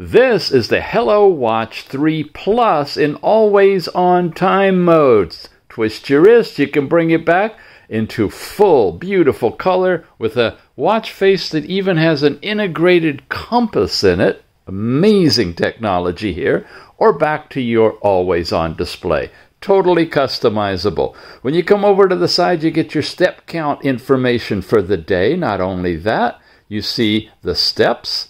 This is the Hello Watch 3 Plus in always-on time modes. Twist your wrist, you can bring it back into full, beautiful color with a watch face that even has an integrated compass in it. Amazing technology here. Or back to your always-on display. Totally customizable. When you come over to the side, you get your step count information for the day. Not only that, you see the steps,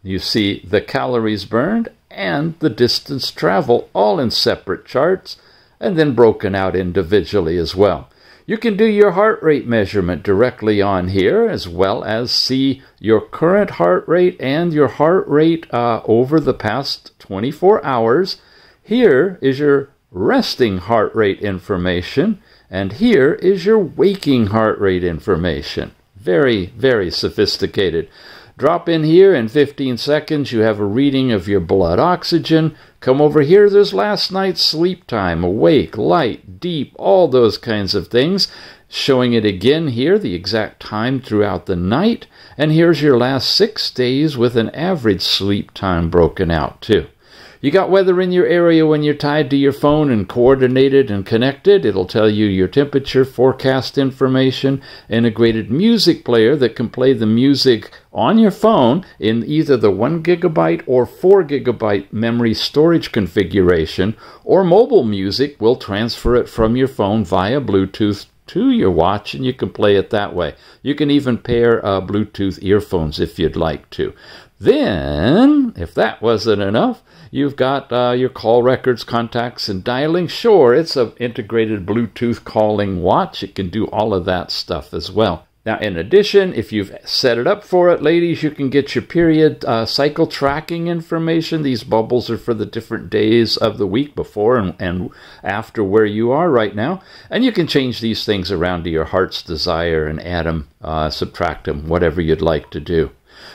you see the calories burned, and the distance traveled, all in separate charts, and then broken out individually as well. You can do your heart rate measurement directly on here, as well as see your current heart rate and your heart rate over the past 24 hours. Here is your resting heart rate information, and here is your waking heart rate information. Very, very sophisticated. Drop in here in 15 seconds, you have a reading of your blood oxygen. Come over here, there's last night's sleep time, awake, light, deep, all those kinds of things. Showing it again here, the exact time throughout the night. And here's your last 6 days with an average sleep time broken out too. You got weather in your area when you're tied to your phone and coordinated and connected. It'll tell you your temperature, forecast information, integrated music player that can play the music on your phone in either the 1 GB or 4 GB memory storage configuration, or mobile music will transfer it from your phone via Bluetooth to your watch, and you can play it that way. You can even pair Bluetooth earphones if you'd like to. Then, if that wasn't enough, you've got your call records, contacts, and dialing. Sure, it's an integrated Bluetooth calling watch. It can do all of that stuff as well. Now, in addition, if you've set it up for it, ladies, you can get your period cycle tracking information. These bubbles are for the different days of the week before and after where you are right now. And you can change these things around to your heart's desire and add them, subtract them, whatever you'd like to do.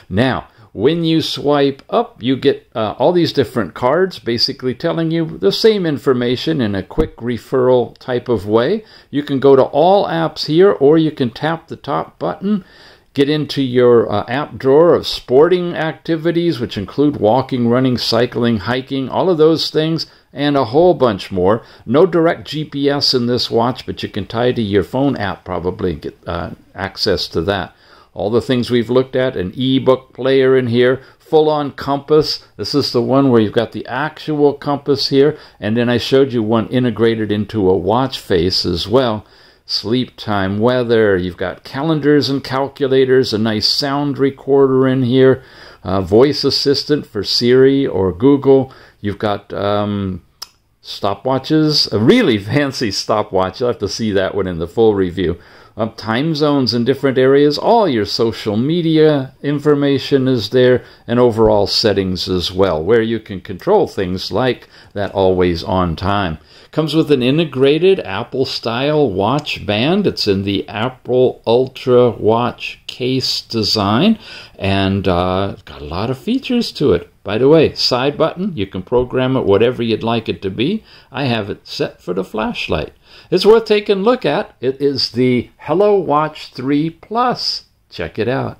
Now, when you swipe up, you get all these different cards basically telling you the same information in a quick referral type of way. You can go to all apps here, or you can tap the top button, get into your app drawer of sporting activities, which include walking, running, cycling, hiking, all of those things, and a whole bunch more. No direct GPS in this watch, but you can tie to your phone app probably and get access to that. All the things we've looked at, an ebook player in here, full-on compass. This is the one where you've got the actual compass here, and then I showed you one integrated into a watch face as well. Sleep time, weather, you've got calendars and calculators, a nice sound recorder in here, voice assistant for Siri or Google. You've got stopwatches, a really fancy stopwatch. You'll have to see that one in the full review. Time zones in different areas, all your social media information is there, and overall settings as well, where you can control things like that always on time. Comes with an integrated Apple-style watch band. It's in the Apple Ultra watch case design, and it's got a lot of features to it. By the way, side button, you can program it whatever you'd like it to be. I have it set for the flashlight. It's worth taking a look at. It is the Hello Watch 3 Plus. Check it out.